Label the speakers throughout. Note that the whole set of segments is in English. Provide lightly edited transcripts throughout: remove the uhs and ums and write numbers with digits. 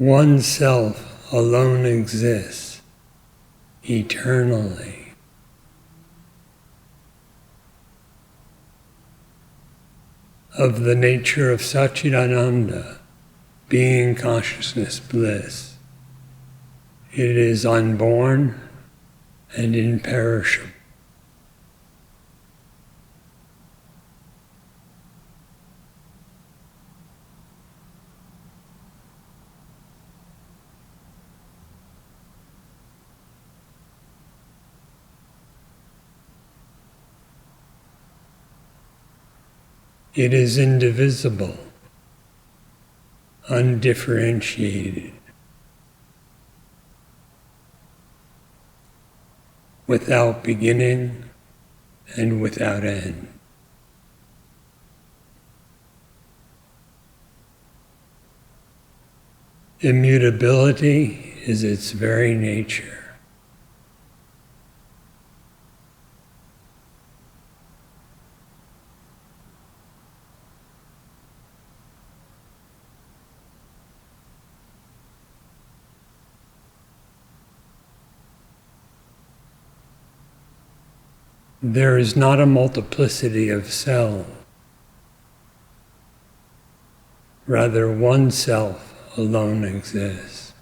Speaker 1: One self alone exists eternally. Of the nature of Satchidananda, being, consciousness, bliss, it is unborn and imperishable. It is indivisible, undifferentiated, without beginning and without end. Immutability is its very nature. There is not a multiplicity of self. Rather, one self alone exists.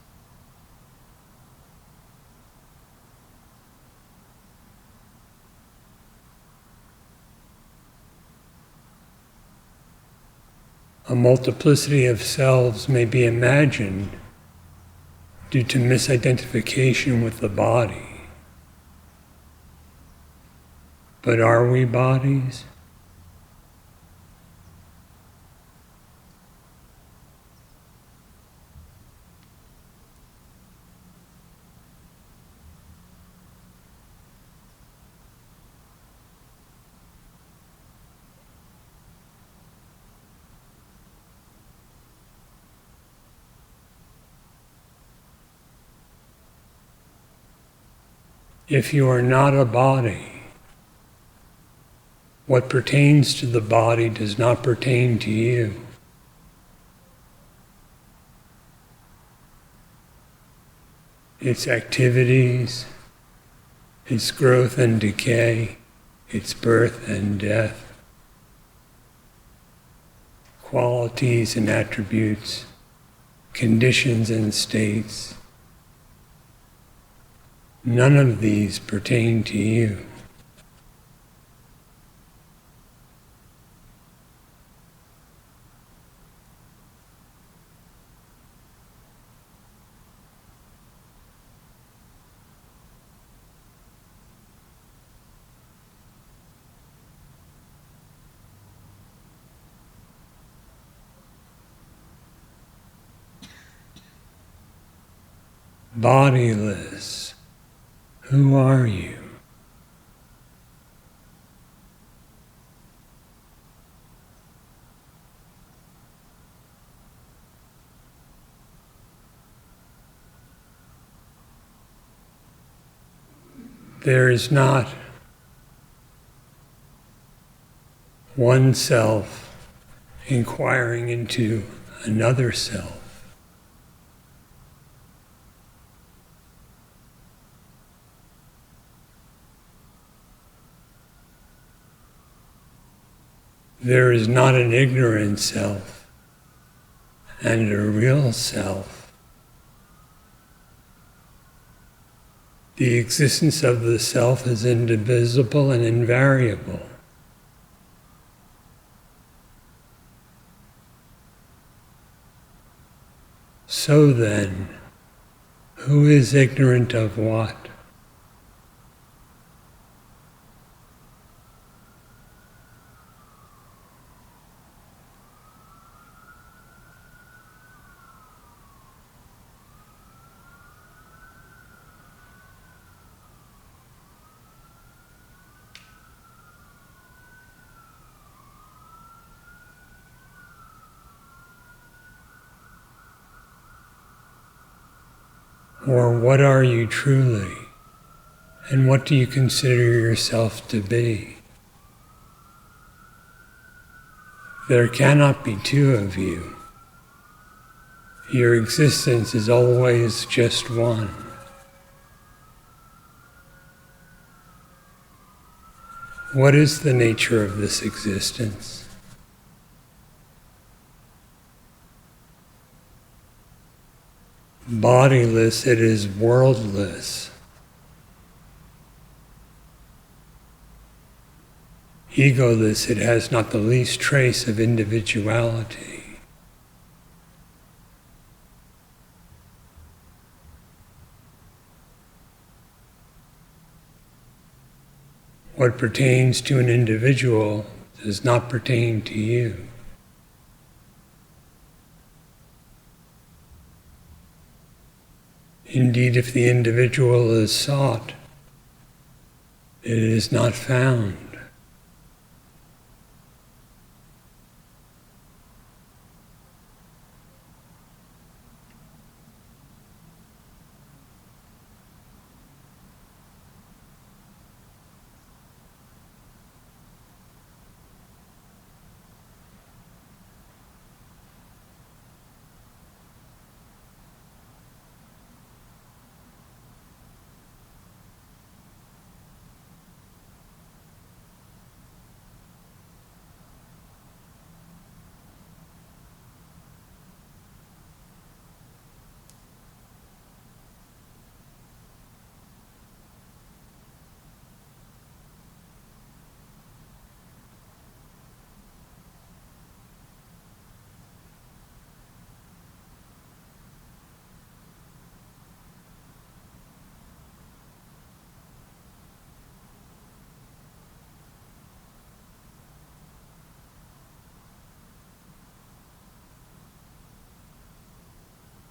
Speaker 1: A multiplicity of selves may be imagined due to misidentification with the body. But are we bodies? If you are not a body, what pertains to the body does not pertain to you. Its activities, its growth and decay, its birth and death, qualities and attributes, conditions and states, none of these pertain to you. Bodiless, who are you? There is not one self inquiring into another self. There is not an ignorant self and a real self. The existence of the self is indivisible and invariable. So then, who is ignorant of what? Or what are you truly? And what do you consider yourself to be? There cannot be two of you. Your existence is always just one. What is the nature of this existence? Bodiless, it is worldless. Egoless, it has not the least trace of individuality. What pertains to an individual does not pertain to you. Indeed, if the individual is sought, it is not found.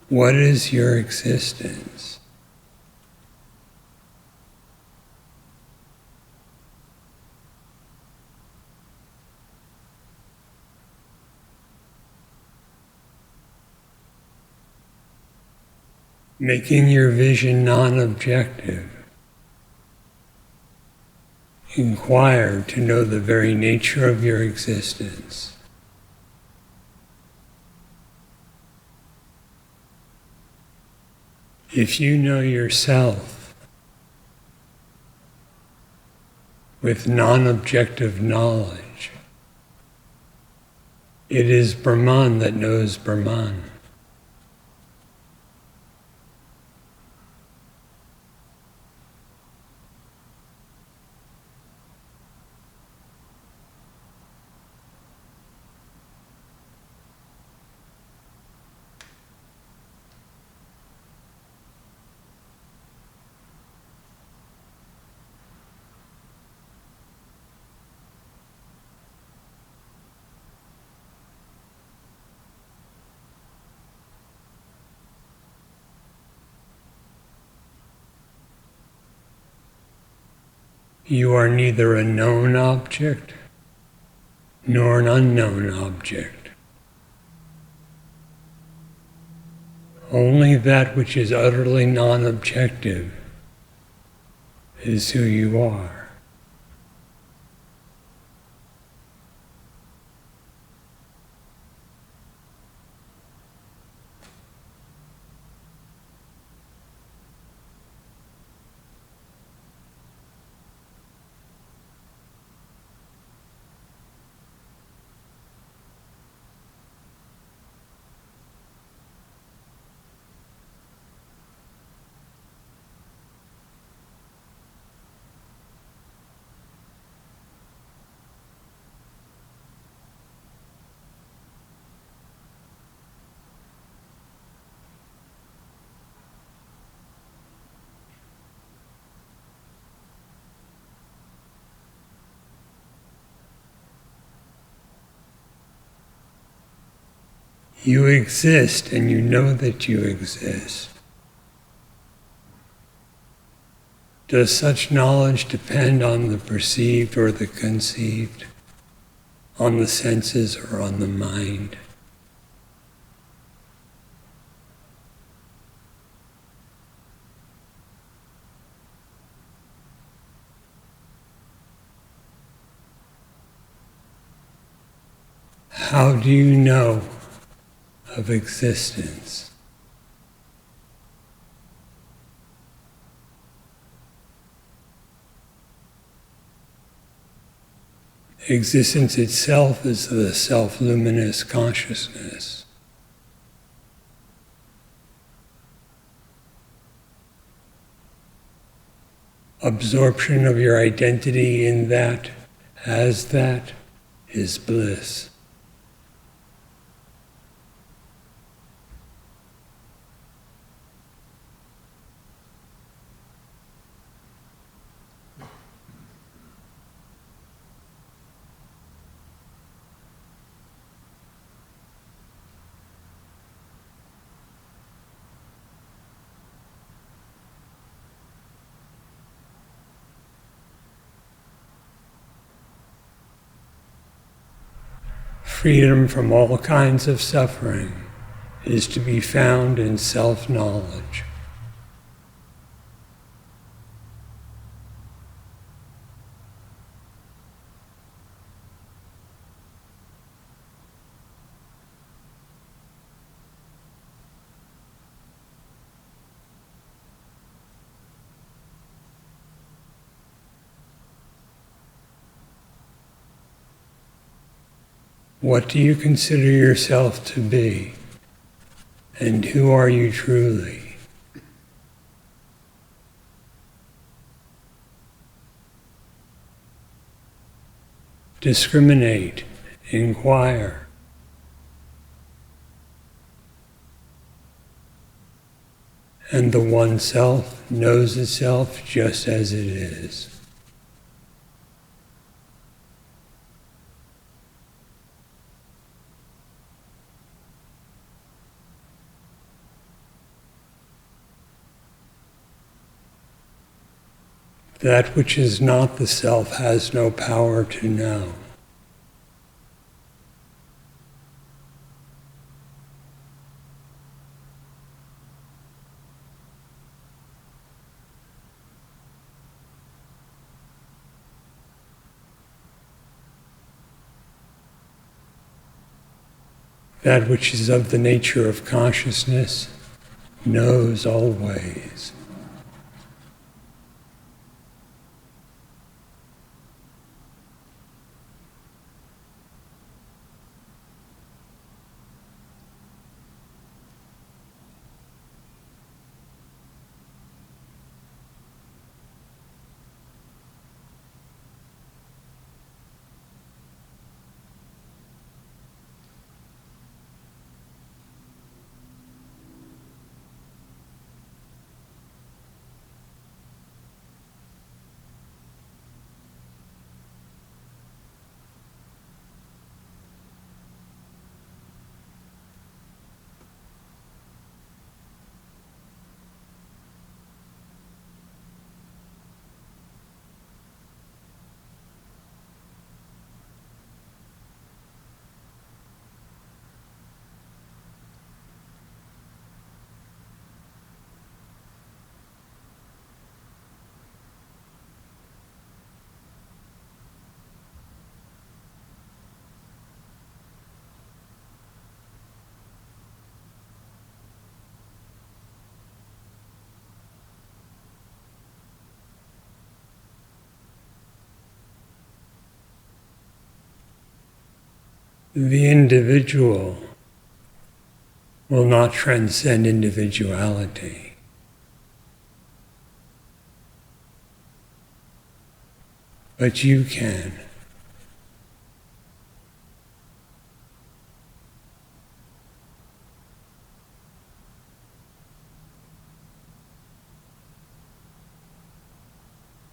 Speaker 1: What is your existence? Making your vision non-objective, inquire to know the very nature of your existence. If you know yourself with non-objective knowledge, it is Brahman that knows Brahman. You are neither a known object nor an unknown object. Only that which is utterly non-objective is who you are. You exist and you know that you exist. Does such knowledge depend on the perceived or the conceived, on the senses or on the mind? How do you know of existence. Existence itself is the self-luminous consciousness. Absorption of your identity in that, as that, is bliss. Freedom from all kinds of suffering is to be found in self-knowledge. What do you consider yourself to be? And who are you truly? Discriminate, inquire. And the one self knows itself just as it is. That which is not the self has no power to know. That which is of the nature of consciousness knows always. The individual will not transcend individuality. But you can.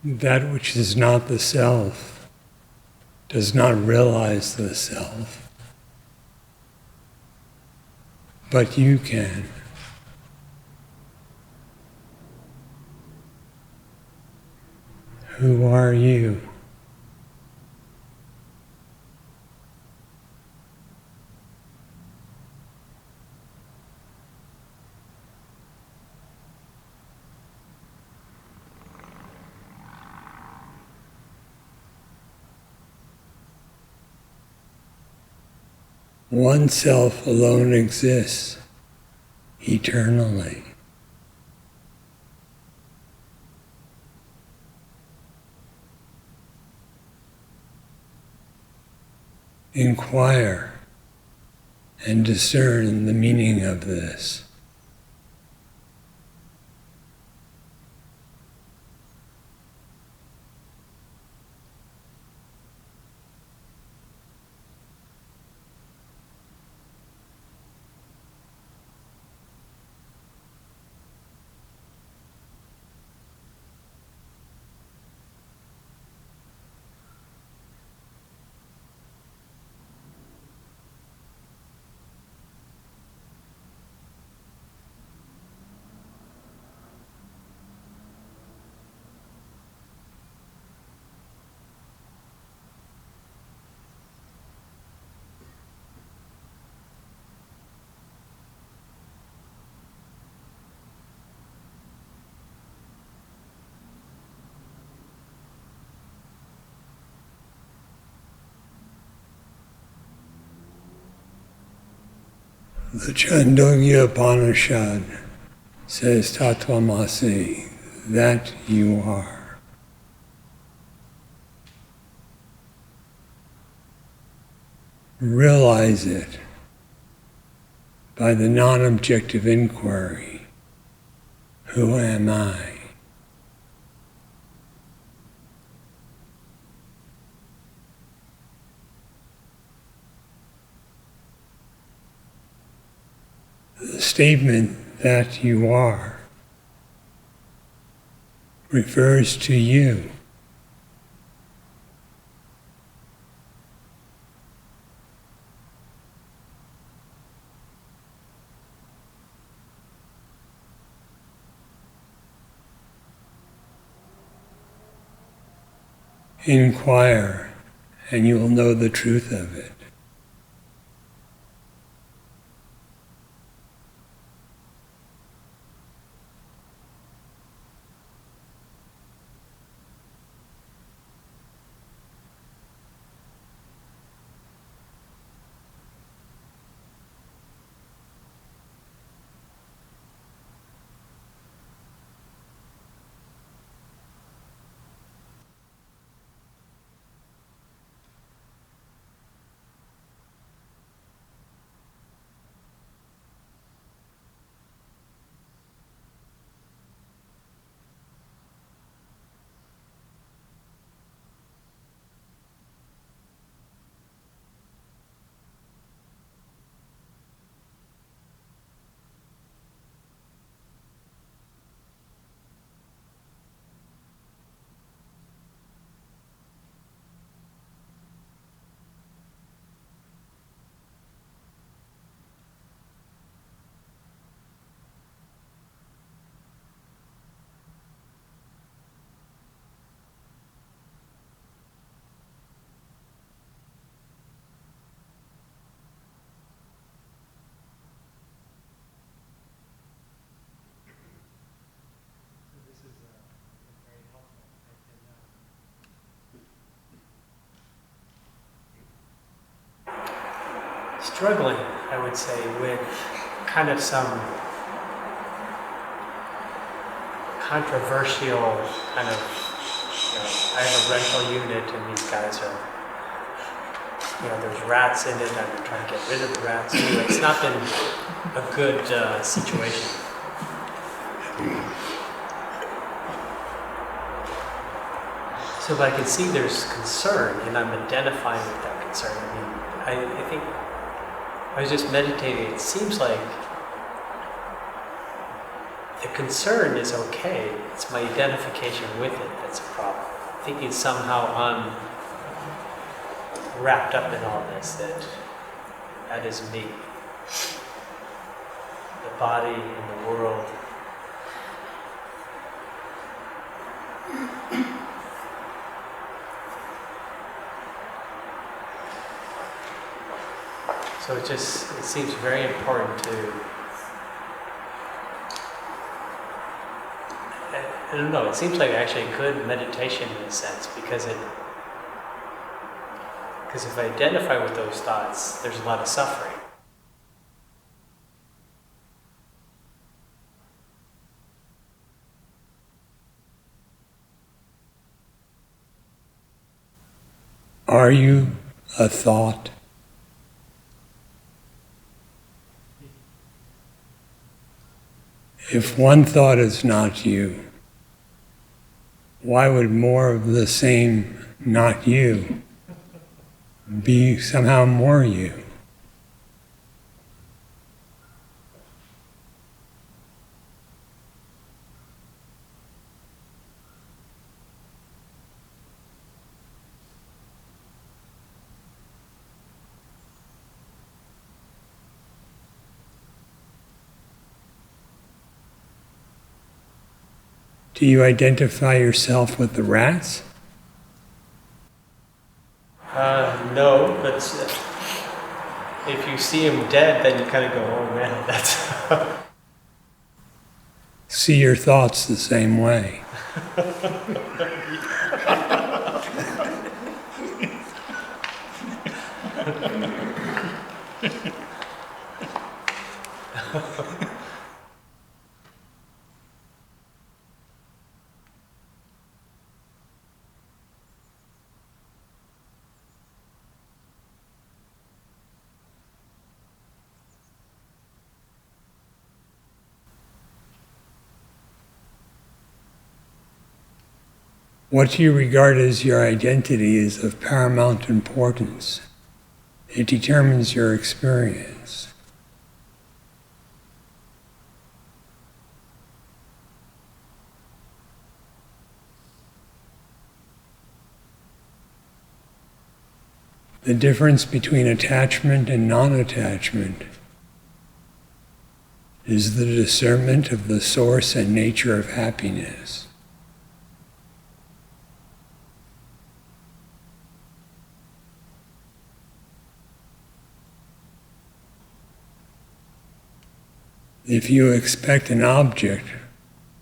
Speaker 1: That which is not the self does not realize the self. But you can. Who are you? one self alone exists eternally. Inquire and discern the meaning of this. The Chandogya Upanishad says Tattvamasi, that you are. Realize it by the non-objective inquiry, who am I? The statement that you are refers to you. Inquire, and you will know the truth of it.
Speaker 2: Struggling, I would say, with kind of some controversial kind of, I have a rental unit and these guys are, there's rats in it and I'm trying to get rid of the rats. Anyway, it's not been a good situation. So but I can see there's concern and I'm identifying with that concern. I think I was just meditating. It seems like the concern is okay. It's my identification with it that's a problem. Thinking somehow I'm wrapped up in all this, that is me. The body and the world. So it seems very important to, I don't know, it seems like actually a good meditation in a sense, because Because if I identify with those thoughts, there's a lot of suffering.
Speaker 1: Are you a thought? If one thought is not you, why would more of the same not you be somehow more you? Do you identify yourself with the rats?
Speaker 2: No, but if you see him dead, then you kind of go, oh man, that's...
Speaker 1: See your thoughts the same way. What you regard as your identity is of paramount importance. It determines your experience. The difference between attachment and non-attachment is the discernment of the source and nature of happiness. If you expect an object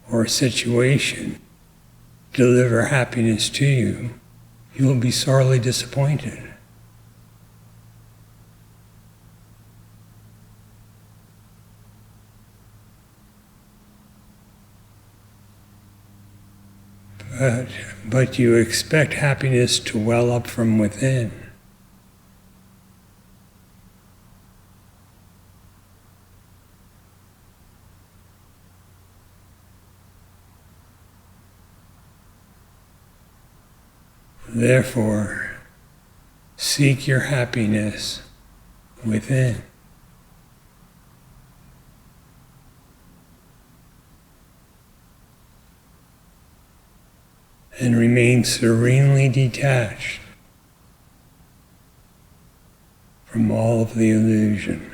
Speaker 1: or a situation to deliver happiness to you, you will be sorely disappointed. But you expect happiness to well up from within. Therefore, seek your happiness within. And remain serenely detached from all of the illusion.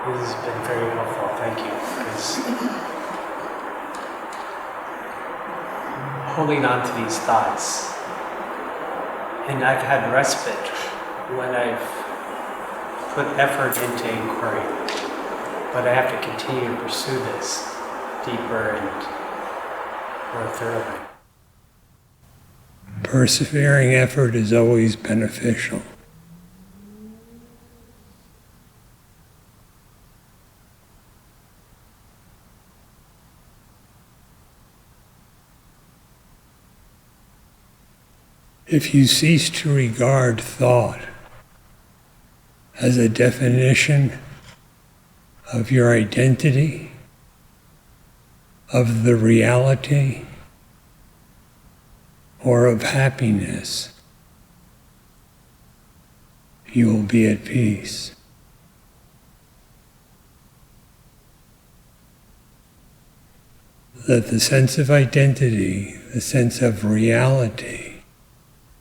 Speaker 2: This has been very helpful, thank you. Because holding on to these thoughts, and I've had respite when I've put effort into inquiry, but I have to continue to pursue this deeper and more thoroughly.
Speaker 1: Persevering effort is always beneficial. If you cease to regard thought as a definition of your identity, of the reality, or of happiness, you will be at peace. Let the sense of identity, the sense of reality,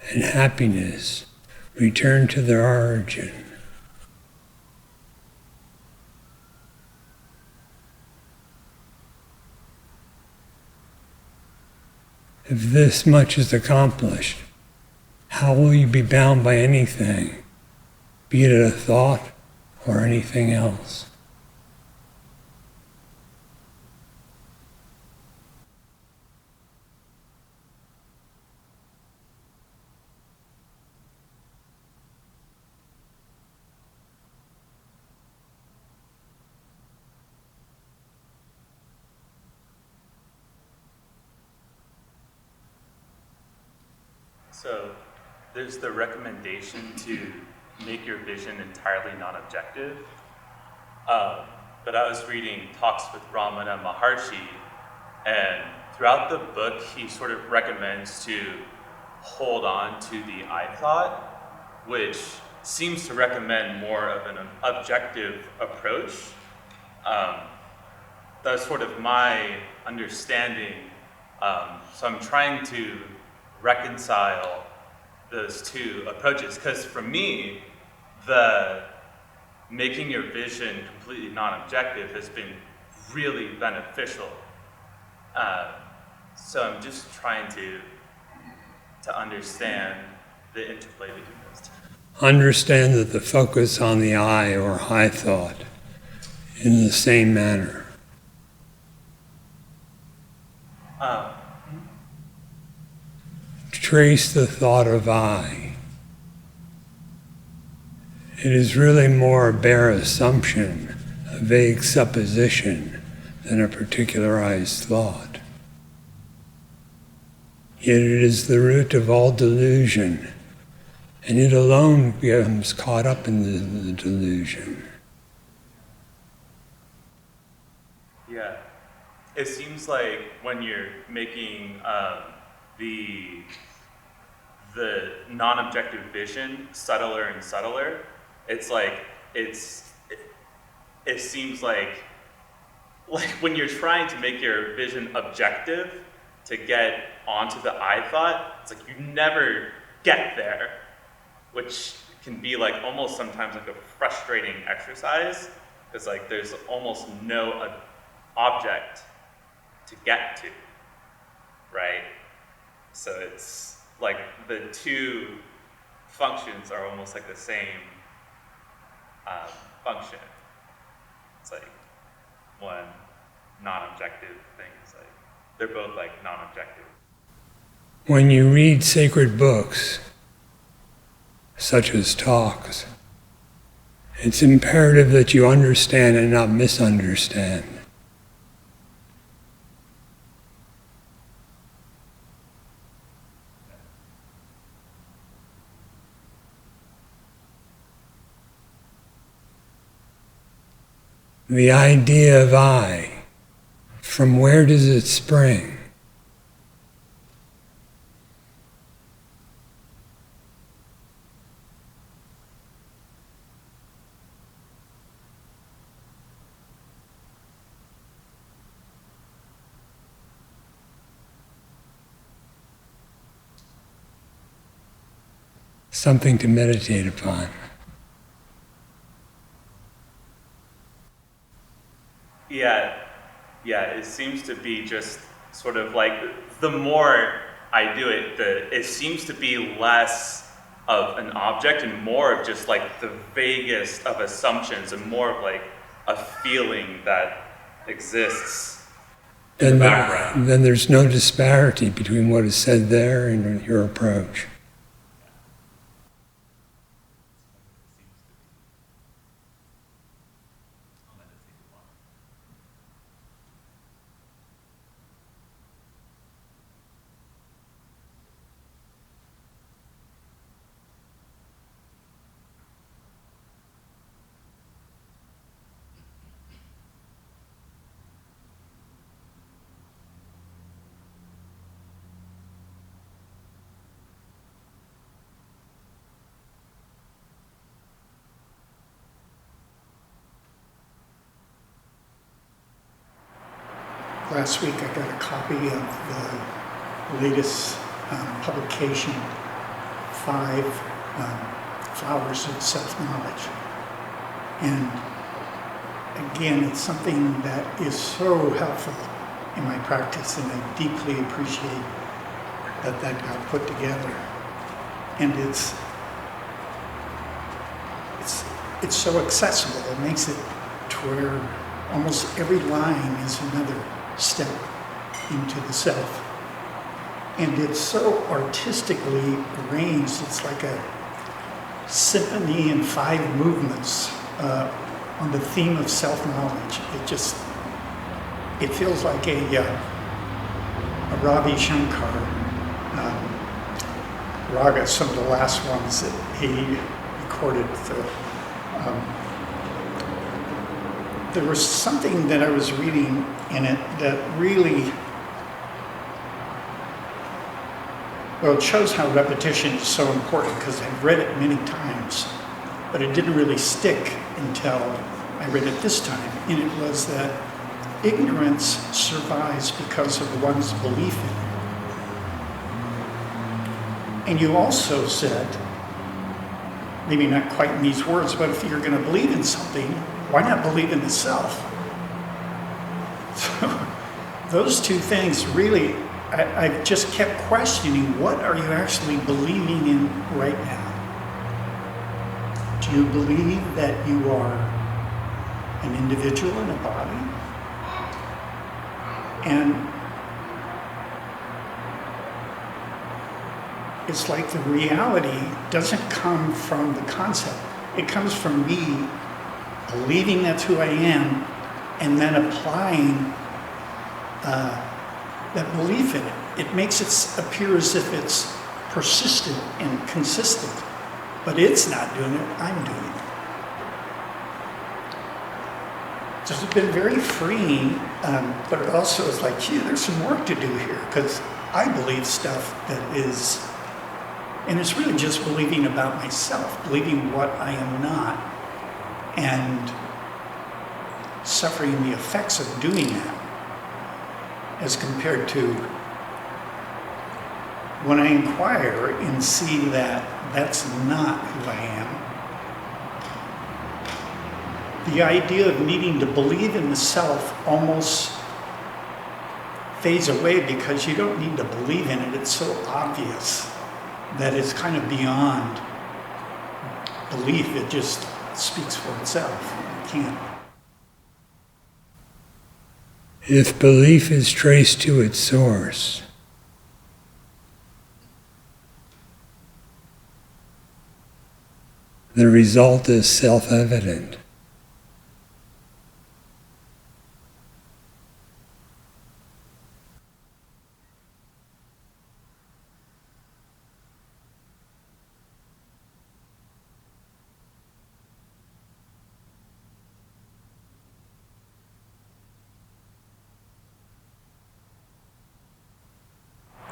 Speaker 1: and happiness return to their origin. If this much is accomplished, how will you be bound by anything, be it a thought or anything else?
Speaker 3: So there's the recommendation to make your vision entirely non-objective. But I was reading Talks with Ramana Maharshi, and throughout the book, he sort of recommends to hold on to the I thought, which seems to recommend more of an objective approach. That's sort of my understanding. So I'm trying to reconcile those two approaches, because for me, the making your vision completely non-objective has been really beneficial. So I'm just trying to understand the interplay between those two.
Speaker 1: Understand that the focus on the I or high thought in the same manner. Trace the thought of I. It is really more a bare assumption, a vague supposition, than a particularized thought. Yet it is the root of all delusion, and it alone becomes caught up in the delusion.
Speaker 3: Yeah, it seems like when you're making the non-objective vision subtler and subtler, it's like it seems like when you're trying to make your vision objective to get onto the I thought, it's like you never get there, which can be like almost sometimes like a frustrating exercise, because like there's almost no object to get to, right? So it's like the two functions are almost like the same function. It's like one non-objective thing. It's like they're both like non-objective.
Speaker 1: When you read sacred books, such as talks, it's imperative that you understand and not misunderstand. The idea of I, from where does it spring? Something to meditate upon. Yeah,
Speaker 3: it seems to be just sort of like the more I do it, it seems to be less of an object and more of just like the vaguest of assumptions and more of like a feeling that exists in the background.
Speaker 1: Then there's no disparity between what is said there and your approach.
Speaker 4: Last week I got a copy of the latest publication, 5 Flowers of Self-Knowledge. And again, it's something that is so helpful in my practice, and I deeply appreciate that got put together. And it's so accessible. It makes it to where almost every line is another step into the self. And it's so artistically arranged. It's like a symphony in 5 movements on the theme of self-knowledge. It feels like a Ravi Shankar raga, some of the last ones that he recorded. There was something that I was reading in it that really, well, it shows how repetition is so important, because I've read it many times, but it didn't really stick until I read it this time. And it was that ignorance survives because of one's belief in it. And you also said, maybe not quite in these words, but if you're going to believe in something, why not believe in the self? So those two things really, I've just kept questioning, what are you actually believing in right now? Do you believe that you are an individual in a body? And it's like the reality doesn't come from the concept. It comes from me believing that's who I am, and then applying that belief in it. It makes it appear as if it's persistent and consistent, but it's not doing it, I'm doing it. So it's been very freeing, but it also is like, gee, there's some work to do here, because I believe stuff that is, and it's really just believing about myself, believing what I am not, and suffering the effects of doing that, as compared to when I inquire and see that that's not who I am. The idea of needing to believe in the self almost fades away, because you don't need to believe in it. It's so obvious that it's kind of beyond belief. It just speaks for itself. You can't.
Speaker 1: If belief is traced to its source, the result is self-evident.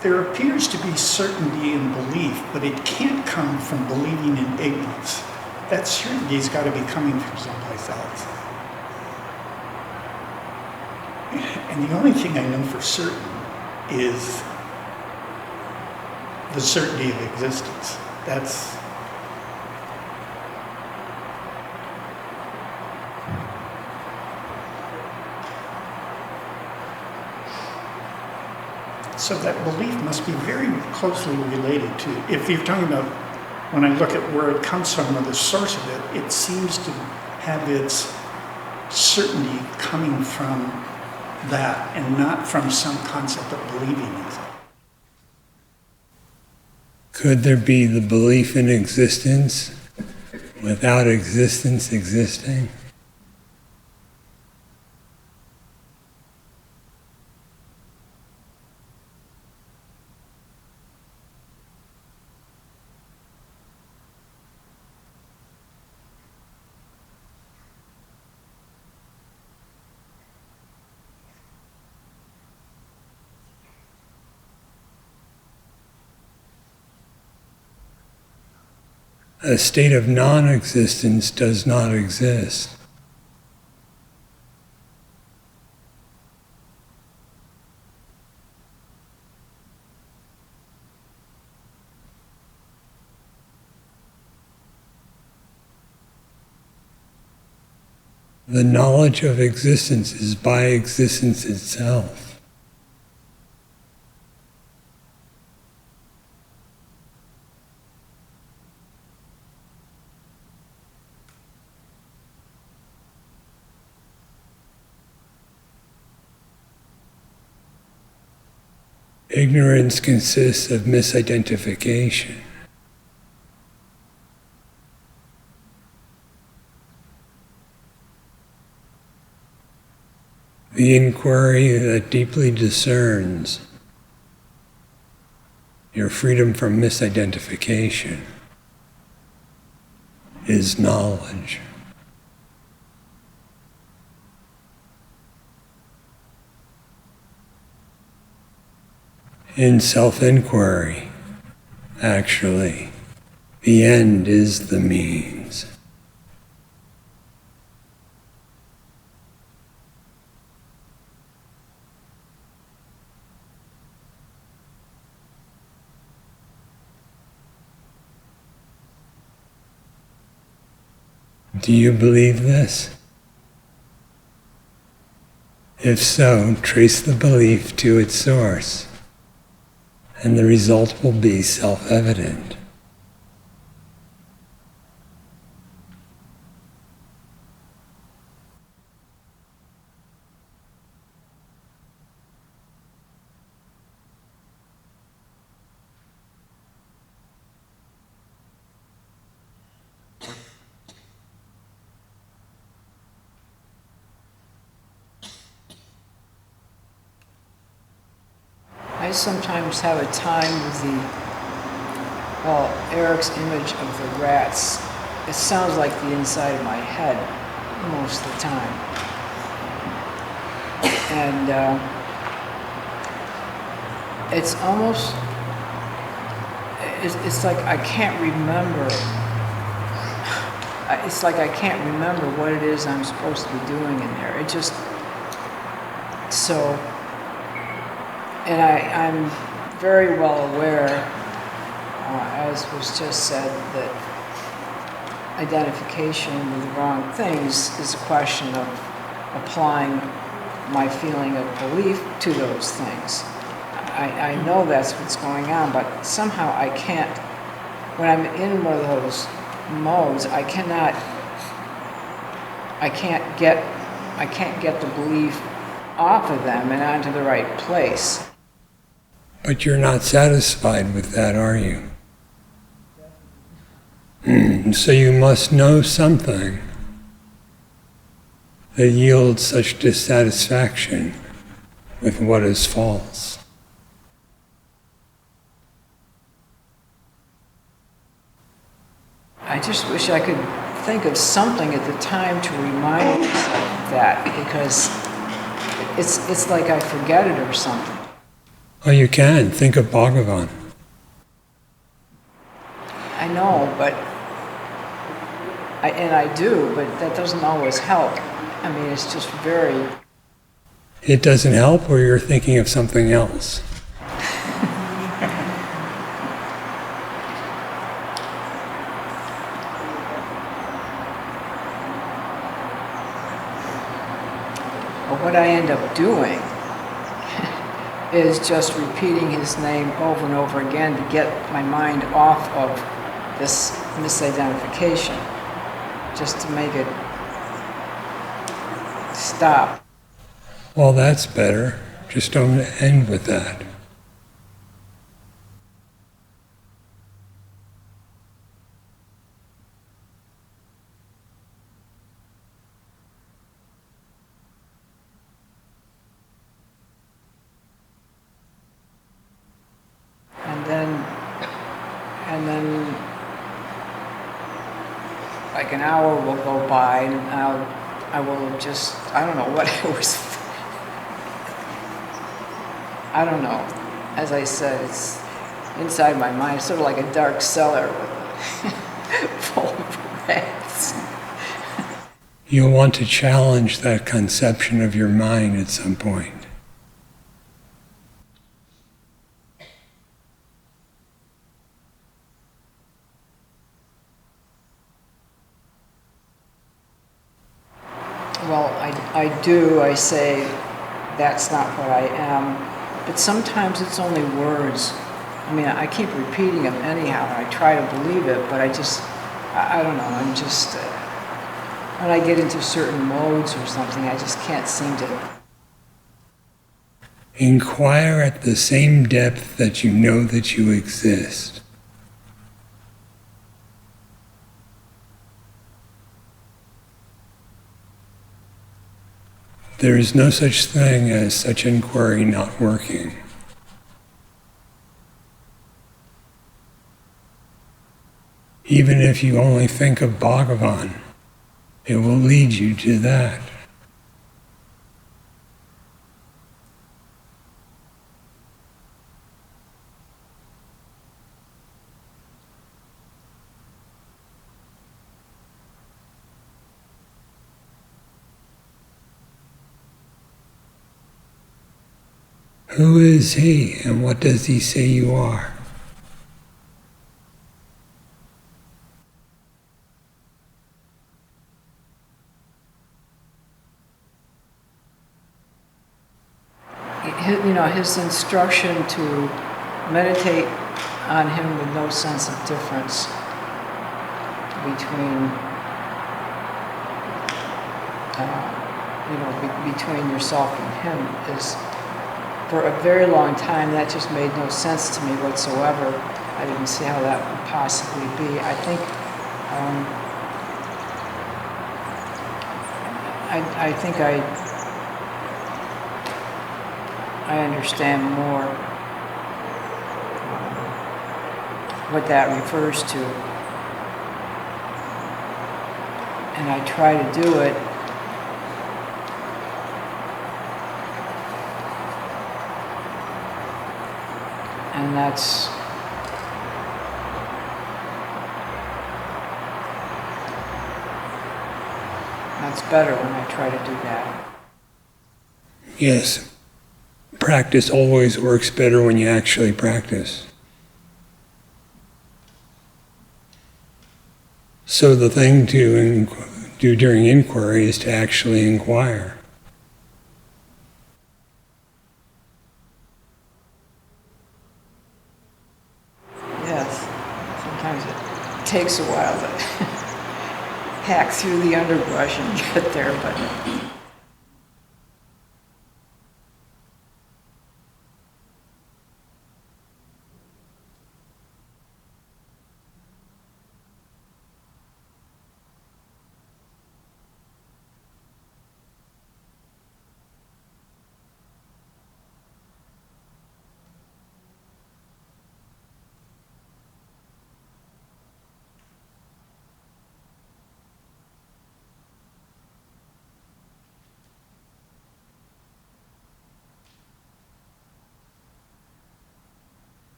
Speaker 4: There appears to be certainty in belief, but it can't come from believing in ignorance. That certainty's got to be coming from someplace else. And the only thing I know for certain is the certainty of existence. That's so that belief must be very closely related to, if you're talking about, when I look at where it comes from or the source of it, it seems to have its certainty coming from that and not from some concept of believing it.
Speaker 1: Could there be the belief in existence without existence existing? A state of non-existence does not exist. The knowledge of existence is by existence itself. Ignorance consists of misidentification. The inquiry that deeply discerns your freedom from misidentification is knowledge. In self-inquiry, actually, the end is the means. Do you believe this? If so, trace the belief to its source, and the result will be self-evident.
Speaker 5: I sometimes have a time with Eric's image of the rats. It sounds like the inside of my head most of the time. And it's almost, it's like I can't remember. It's like I can't remember what it is I'm supposed to be doing in there. It just, so, and I'm very well aware, as was just said, that identification with the wrong things is a question of applying my feeling of belief to those things. I know that's what's going on, but somehow I can't, when I'm in one of those modes, I can't get the belief off of them and onto the right place.
Speaker 1: But you're not satisfied with that, are you? So you must know something that yields such dissatisfaction with what is false.
Speaker 5: I just wish I could think of something at the time to remind myself of that, because it's like I forget it or something.
Speaker 1: Oh, you can. Think of Bhagavan.
Speaker 5: I know, but I do, but that doesn't always help. I mean, it's just very...
Speaker 1: It doesn't help, or you're thinking of something else?
Speaker 5: But what I end up doing is just repeating his name over and over again to get my mind off of this misidentification, just to make it stop.
Speaker 1: Well, that's better. Just don't end with that.
Speaker 5: And then like an hour will go by and I will just, I don't know what it was. I don't know. As I said, it's inside my mind, sort of like a dark cellar full of rats.
Speaker 1: You'll want to challenge that conception of your mind at some point.
Speaker 5: Well, I do. I say, that's not what I am. But sometimes it's only words. I mean, I keep repeating them anyhow, and I try to believe it, but I don't know, I'm just, when I get into certain modes or something, I just can't seem to.
Speaker 1: Inquire at the same depth that you know that you exist. There is no such thing as such inquiry not working. Even if you only think of Bhagavan, it will lead you to that. Who is he, and what does he say you are?
Speaker 5: His instruction to meditate on him with no sense of difference between, between yourself and him is, for a very long time, that just made no sense to me whatsoever. I didn't see how that would possibly be. I think, I understand more what that refers to, and I try to do it and that's better when I try to do that.
Speaker 1: Yes. Practice always works better when you actually practice. So the thing to do during inquiry is to actually inquire.
Speaker 5: Yes, sometimes it takes a while to hack through the underbrush and get there, but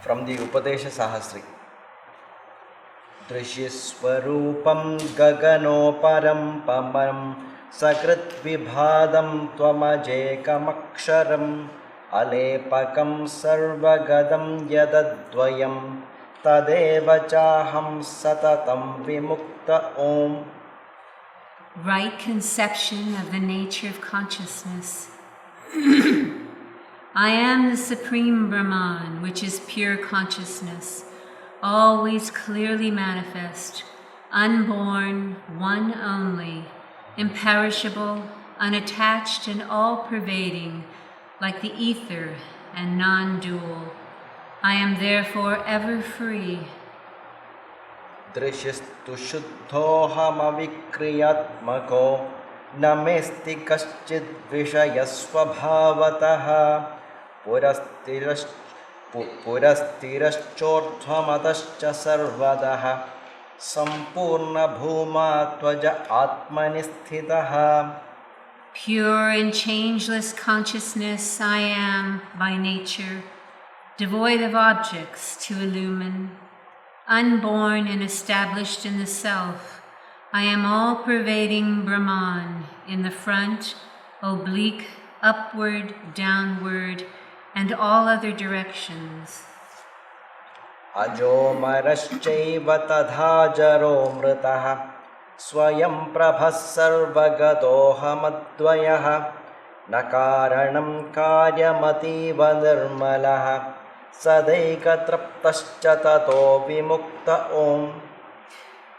Speaker 6: from the Upadesha Sahasri. Drishyaswarupam gaganoparam pamam sakrit vibhadam tvamajekamaksharam alepakam sarvagadam yadadvayam tadeva chaham satatam vimukta om.
Speaker 7: Right conception of the nature of consciousness. I am the Supreme Brahman, which is pure consciousness, always clearly manifest, unborn, one only, imperishable, unattached and all-pervading, like the ether and non-dual. I am therefore ever free.
Speaker 6: Drishyastu shuddhohamavikriyatmako namesti kaschid vishayasvabhavataha purastirashchorthamatascha sarvadaha sampurna bhuma tvaja atmani sthitaha.
Speaker 7: Pure and changeless consciousness I am by nature, devoid of objects to illumine, unborn and established in the self. I am all-pervading Brahman in the front, oblique, upward, downward, and all other directions.
Speaker 6: Ajo maraschaiva tadha jaro mritaha स्वयं प्रभः सर्वगतोऽहमद्वयः न कारणं कार्यमतीव निर्मलः सदैकतृप्तश्च ततो विमुक्त ॐ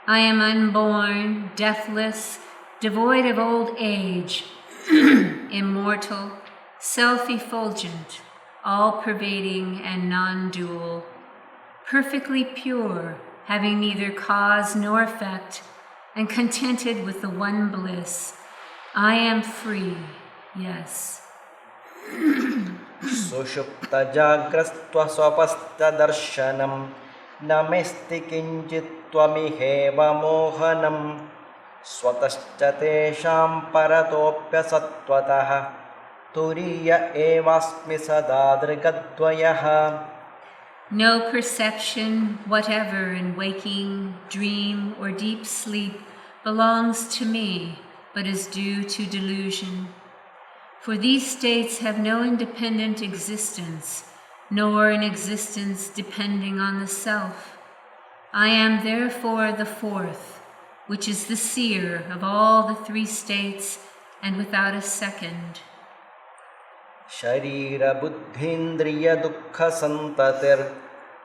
Speaker 7: I am unborn, deathless, devoid of old age, immortal, self-effulgent, all-pervading and non-dual, perfectly pure, having neither cause nor effect, and contented with the one bliss. I am free, yes.
Speaker 6: सुषुप्तजाग्रस्त्वस्वपस्तदर्शनं न मेऽस्ति किञ्चित् त्वमिहेव मोहनं स्वतश्च तेषां परतोऽप्यसत्त्वतः तुरीय एवास्मि सदा दृगद्वयः.
Speaker 7: No perception whatever in waking, dream, or deep sleep belongs to me, but is due to delusion. For these states have no independent existence, nor an existence depending on the self. I am therefore the fourth, which is the seer of all the three states and without a second.
Speaker 6: शरीर बुद्धीन्द्रिय दुःख संततिर्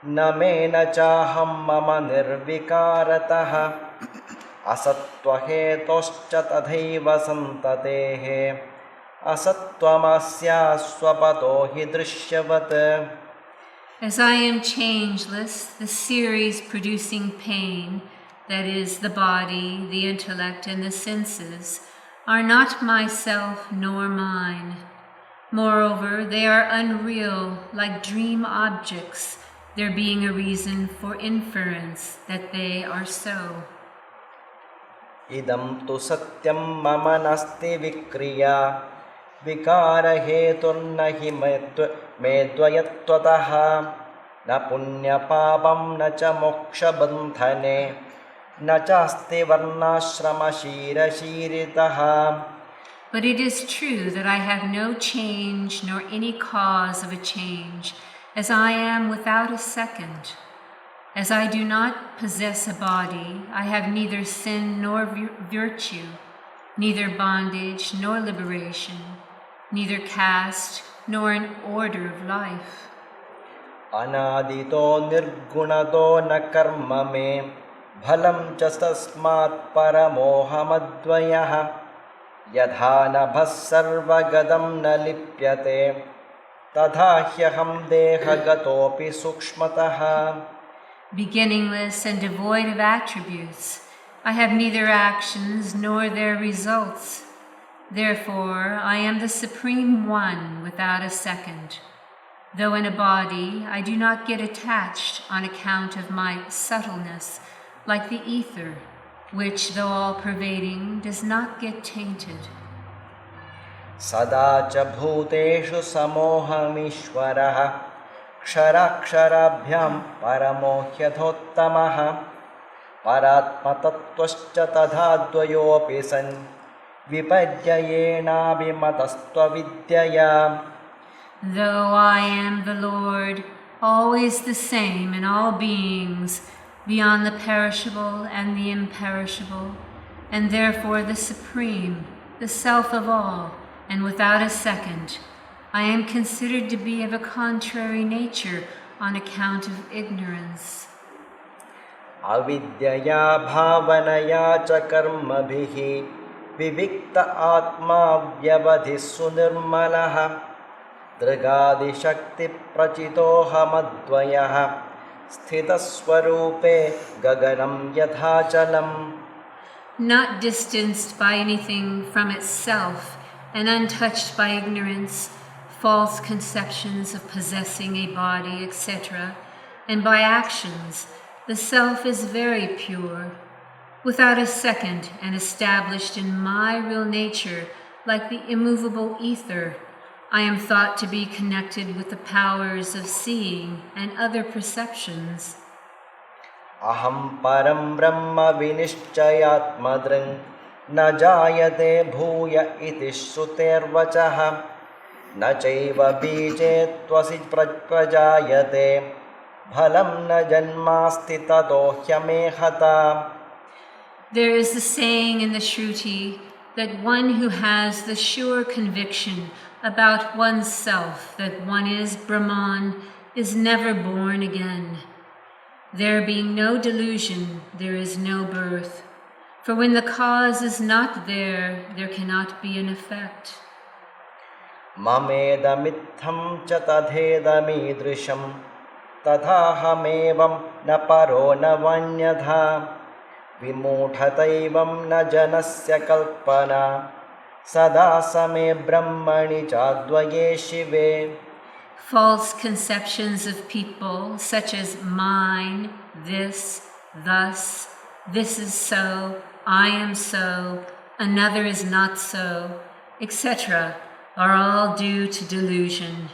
Speaker 6: न मे न चाहं मम निर्विकारतः असत्त्वहेतोश्च तथैव संततेः असत्त्वमस्यास्वपतो हि दृश्यवत्.
Speaker 7: As I am changeless, the series producing pain, that is, the body, the intellect, and the senses, are not myself nor mine. Moreover, they are unreal, like dream objects, there being a reason for inference that they are so.
Speaker 6: इदं तु सत्यं मम नास्ति विक्रिया विकारहेतुर्न हि मे द्वयत्वतः न पुण्यपापं न च मोक्षबन्धने न चास्ति वर्णाश्रमशीरशीरितः.
Speaker 7: But it is true that I have no change nor any cause of a change, as I am without a second. As I do not possess a body, I have neither sin nor virtue, neither bondage nor liberation, neither caste nor an order of life.
Speaker 6: अनादितो निर्गुणतो न कर्म मे फलं च तस्मात् परमोऽहमद्वयः यथा नभः सर्वगतं न लिप्यते तथा ह्यहं देहगतोऽपि सूक्ष्मतः.
Speaker 7: Beginningless and devoid of attributes, I have neither actions nor their results. Therefore, I am the Supreme One without a second. Though in a body, I do not get attached on account of my subtleness, like the ether, which, though all-pervading, does not get tainted.
Speaker 6: सदा च भूतेषु समोऽहमीश्वरः क्षराक्षराभ्यां परमो ह्यथोत्तमः परात्मतत्त्वश्च तथा द्वयोऽपि सन् विपर्ययेणाभिमतस्त्वविद्यया.
Speaker 7: Though I am the Lord, always the same in all beings, beyond the perishable and the imperishable, and therefore the Supreme, the Self of all, and without a second, I am considered to be of a contrary nature on account of ignorance.
Speaker 6: अविद्यया भावनया च कर्मभिः विविक्त आत्मा व्यवधिः सुनिर्मलः दृगादिशक्तिप्रचितोऽहमद्वयः स्थितस्वरूपे गगनं यथाचलम्.
Speaker 7: Not distanced by anything from itself and untouched by ignorance, false conceptions of possessing a body, etc., and by actions, the self is very pure, without a second and established in my real nature like the immovable ether. I am thought to be connected with the powers of seeing and other perceptions.
Speaker 6: अहं परं ब्रह्म विनिश्चयात्मदृङ् न जायते भूय इति श्रुतेर्वचः न चैव बीजे त्वसि प्रजायते फलं न जन्मास्ति ततो ह्यमेहता.
Speaker 7: There is the saying in the Shruti that one who has the sure conviction about oneself that one is Brahman is never born again. There being no delusion, there is no birth. For when the cause is not there, there cannot be an effect.
Speaker 6: ममेदमित्थं च तथेदमीदृशं तथाहमेवं न परो न वन्यथा विमूढतैवं न जनस्य कल्पना सदा समे ब्रह्मणि चाद्वये शिवे.
Speaker 7: False conceptions of people, such as mine, this, thus, this is so, I am so, another is not so, etc., are all due to delusion.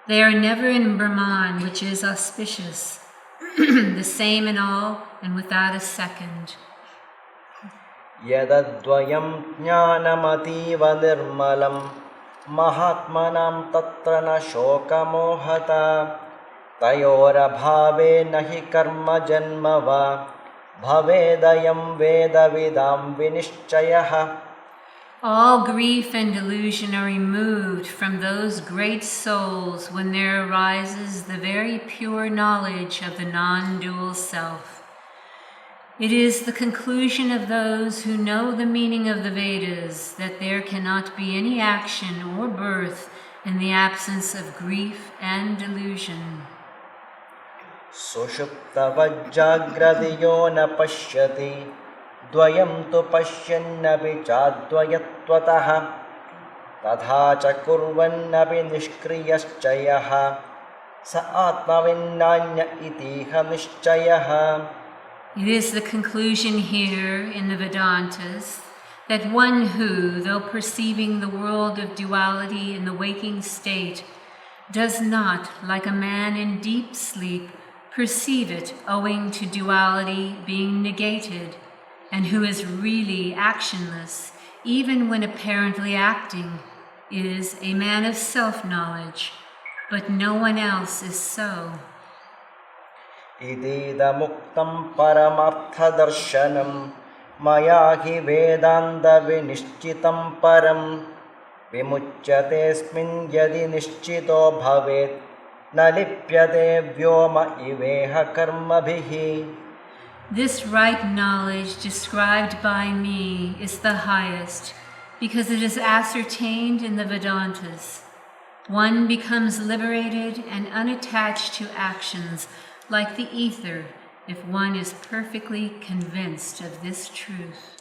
Speaker 7: They are never in Brahman, which is auspicious, the same in all and without a second.
Speaker 6: यदद्वयं ज्ञानमतीव निर्मलं महात्मनां तत्र न शोकमोहता तयोरभावे न हि कर्म जन्म वा भवेदयं वेदविदां विनिश्चयः.
Speaker 7: All grief and delusion are removed from those great souls when there arises the very pure knowledge of the non-dual self. It is the conclusion of those who know the meaning of the Vedas that there cannot be any action or birth in the absence of grief and delusion.
Speaker 6: सुषुप्तवज्जाग्रदियो न पश्यति द्वयं तु पश्यन्नपि चाद्वयत्वतः तथा च कुर्वन्नपि निष्क्रियश्च यः स आत्मविन्नान्य इतीह निश्चयः.
Speaker 7: It is the conclusion here in the Vedantas that one who, though perceiving the world of duality in the waking state, does not, like a man in deep sleep, perceive it owing to duality being negated, and who is really actionless, even when apparently acting, is a man of self-knowledge, but no one else is so.
Speaker 6: इतीदमुक्तं परमार्थदर्शनं मया हि वेदान्तविनिश्चितं परं विमुच्यतेऽस्मिन् यदि निश्चितो भवेत् न लिप्यते व्योम इवेह कर्मभिः.
Speaker 7: This right knowledge described by me is the highest, because it is ascertained in the Vedantas. One becomes liberated and unattached to actions like the ether if one is perfectly convinced of this truth.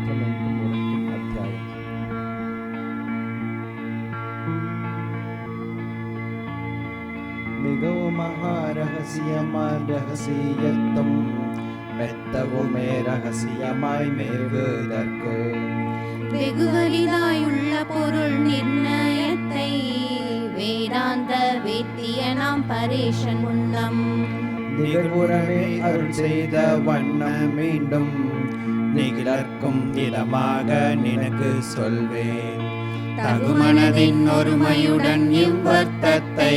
Speaker 6: மாத்திரம் என்று உரைக்கும் அத்தியாயம். மிகவும் மகா ரகசியமாய் ரகசியத்தும் மெத்தவுமே ரகசியமாய் மேவுதற்கு
Speaker 8: வெகுவரிதாயுள்ள பொருள் நிர்ணயத்தை வேதாந்த வேத்திய நாம் பரேஷன் முன்னம்
Speaker 6: நிகழ்வுறவே அருள் செய்த வண்ணம் மீண்டும் நிகழற்கும் இதமாக நினக்கு சொல்வேன்.
Speaker 8: தகுமனதின் ஒருமையுடன் இவ்வர்த்தத்தை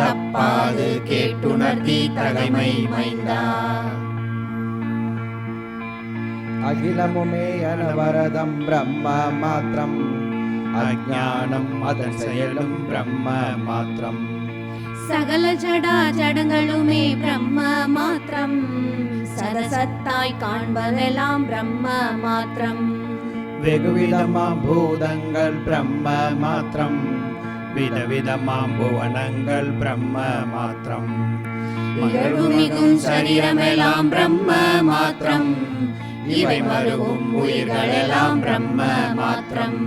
Speaker 8: தப்பாது கேட்டுணர்த்தி தகைமை மைந்தா.
Speaker 6: அகிலமுமே அனவரதம் பிரம்ம மாத்திரம் அஜானம் அதன் செயலும் பிரம்ம மாத்திரம்.
Speaker 8: சகல ஜடா ஜடங்களுமே பிரம்ம மாத்திரம் சரசத்தாய் காண்பதெல்லாம் பிரம்ம மாத்திரம்.
Speaker 6: வெகுவிதமாம் பூதங்கள் பிரம்ம மாத்திரம் விதவிதமாம் புவனங்கள் பிரம்ம மாத்திரம்.
Speaker 8: இகழ்வுமிகும் சரீரமெல்லாம் பிரம்ம மாத்திரம் இவை மருவும் உயிர்களெல்லாம் பிரம்ம மாத்திரம்.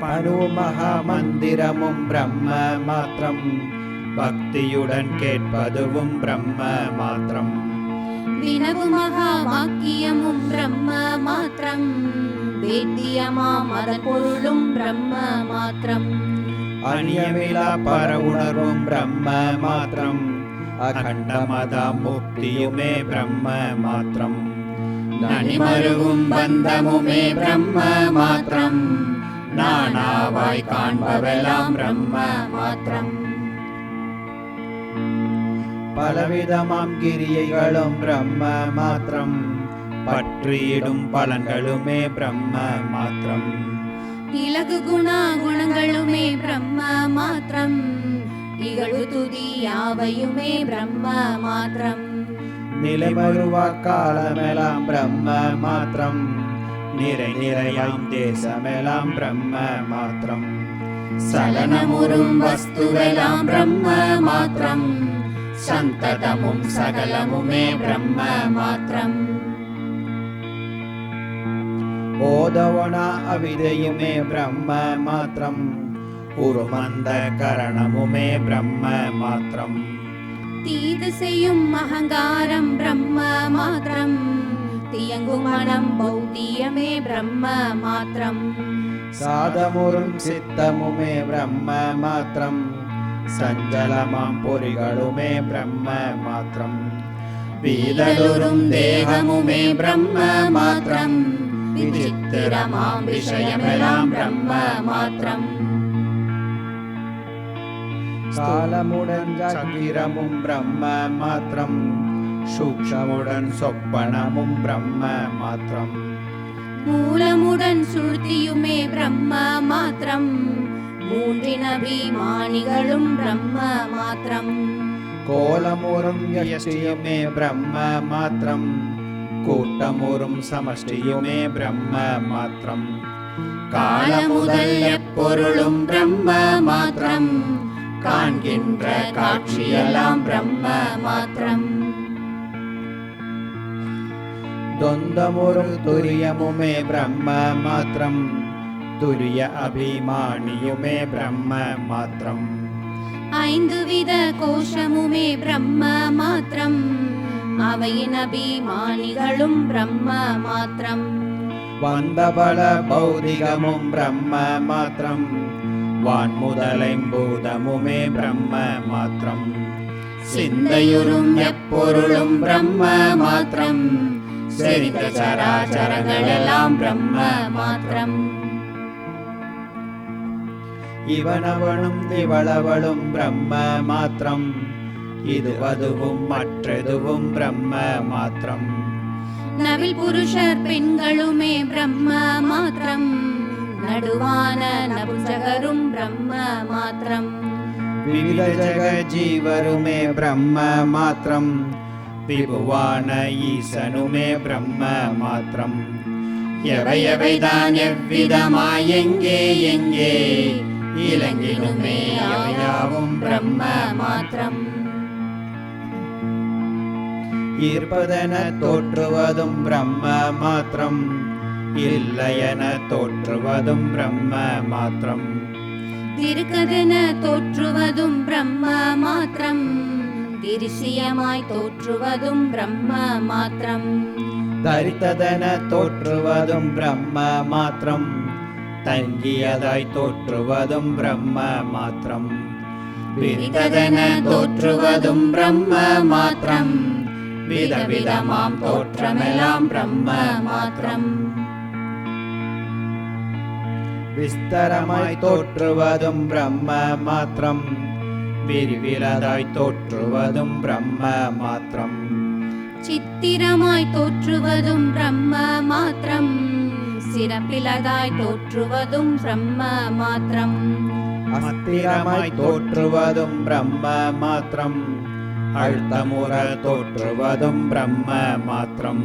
Speaker 6: பனு மகா மந்திரமும் பிரம்ம மாத்திரம் பக்தியுடன் கேட்பதுவும் பிரம்ம மாத்திரம்.
Speaker 8: வினவு மகா வாக்கியமும் பிரம்ம மாத்திரம் வேத்தியமாம் அதன் பொருளும் பிரம்ம மாத்திரம்.
Speaker 6: அந்நியமிலா பர உணர்வும் பிரம்ம மாத்திரம் அகண்டமதா முக்தியுமே பிரம்ம மாத்திரம்.
Speaker 8: நனிமருவும் பந்தமுமே பிரம்ம மாத்திரம் நானாவாய் காண்பவெல்லாம் பிரம்ம மாத்திரம்.
Speaker 6: பலவிதமாம் கிரியைகளும் பிரம்ம மாத்திரம் பற்றியிடும் பலன்களுமே பிரம்ம மாத்திரம்.
Speaker 8: இலகு குணா குணங்களுமே பிரம்ம மாத்திரம் இகழ்வு துதி யாவையுமே பிரம்ம மாத்திரம்.
Speaker 6: நிலைமருவா காலமெல்லாம் பிரம்ம மாத்திரம் நிறை நிறையாம் தேசமெல்லாம் பிரம்ம மாத்திரம்.
Speaker 8: சலனமுறும் வஸ்துவெல்லாம் பிரம்ம மாத்திரம் சந்ததமும் சகலமுமே பிரம்ம மாத்திரம்.
Speaker 6: ஓதவனா அவிதையுமே பிரம்ம மாத்திரம் உருமந்த கரணமுமே பிரம்ம மாத்திரம்.
Speaker 8: தீது செய்யும் அகங்காரம் பிரம்ம மாத்திரம் தியங்கும் மனம் பௌத்தியமே பிரம்ம மாத்திரம்.
Speaker 6: சாதமுறும் சித்தமுமே பிரம்ம மாத்திரம் சஞ்சலமாம் பொறிகளுமே பிரம்ம மாத்திரம்.
Speaker 8: வீதலுறும் தேகமுமே பிரம்ம மாத்திரம் விசித்திரமாம் விஷயமெல்லாம் பிரம்ம மாத்திரம்.
Speaker 6: காலமுடன் ஜாகிரமும் பிரம்ம மாத்திரம் சூக்ஷமுடன் சொப்பனமும் பிரம்ம மாத்திரம்.
Speaker 8: மூலமுடன் சுருதியுமே பிரம்ம மாத்திரம் மூன்றின் அபிமானிகளும் பிரம்ம மாத்திரம்.
Speaker 6: கோலமுறும் யஷ்டியுமே பிரம்ம மாத்திரம் கூட்டமுறும் சமஷ்டியுமே பிரம்ம மாத்திரம்.
Speaker 8: காலமுதல் எப்பொருளும் பிரம்ம மாத்திரம் காண்கின்ற காட்சியெல்லாம் பிரம்ம மாத்திரம்.
Speaker 6: தொந்தமுறும் துரியமுமே பிரம்ம மாத்திரம் துரிய அபிமானியுமே பிரம்ம மாத்திரம்.
Speaker 8: ஐந்து வித கோஷமுமே பிரம்ம மாத்திரம் அவையின் அபிமானிகளும் பிரம்ம மாத்திரம்.
Speaker 6: வந்தபல பௌதிகமும் பிரம்ம மாத்திரம் வான்முதலைம்பூதமுமே பிரம்ம மாத்திரம்.
Speaker 8: சிந்தையுறும் எப்பொருளும் பிரம்ம மாத்திரம் செறிந்த சராச்சரங்களெல்லாம் பிரம்ம மாத்திரம்.
Speaker 6: இவனவனும் இவளவளும் பிரம்ம மாத்திரம் இது அதுவும் மற்றதுவும் பிரம்ம மாத்திரம்.
Speaker 8: நவில் புருஷர் பெண்களுமே பிரம்ம மாத்திரம் நடுவான நபுஞ்சகரும் பிரம்ம மாத்திரம்.
Speaker 6: விவித ஜெக ஜீவருமே பிரம்ம மாத்திரம் விபுவான ஈசனுமே பிரம்ம மாத்திரம்.
Speaker 8: எவை எவைதான் எவ்விதமாய் எங்கே எங்கே இலங்கினுமே அவையாவும் பிரம்ம மாத்திரம். இருப்பதென தோற்றுவதும் பிரம்ம மாத்திரம், இல்லையென தோற்றுவதும் பிரம்ம மாத்திரம்.
Speaker 9: திருக்கதென தோற்றுவதும் பிரம்ம மாத்திரம், திருசியமாய் தோற்றுவதும் பிரம்ம மாத்திரம்.
Speaker 8: தரித்ததென தோற்றுவதும் பிரம்ம மாத்திரம், தங்கியதாய் தோற்றுவதும் பிரம்ம மாத்திரம். விரித்ததென தோற்றுவதும் பிரம்ம மாத்திரம், விதவிதமாம் தோற்றமெல்லாம் பிரம்ம மாத்திரம். விஸ்தரமாய் தோற்றுவதும் பிரம்ம மாத்திரம், விரிவிலதாய் தோற்றுவதும் பிரம்ம மாத்திரம்.
Speaker 9: சித்திரமாய் தோற்றுவதும் பிரம்ம மாத்திரம், சிறப்பிலதாய் தோற்றுவதும் பிரம்ம மாத்திரம்.
Speaker 8: அஸ்திரமாய் தோற்றுவதும் பிரம்ம மாத்திரம், அழுத்தமுற தோற்றுவதும் பிரம்ம மாத்திரம்.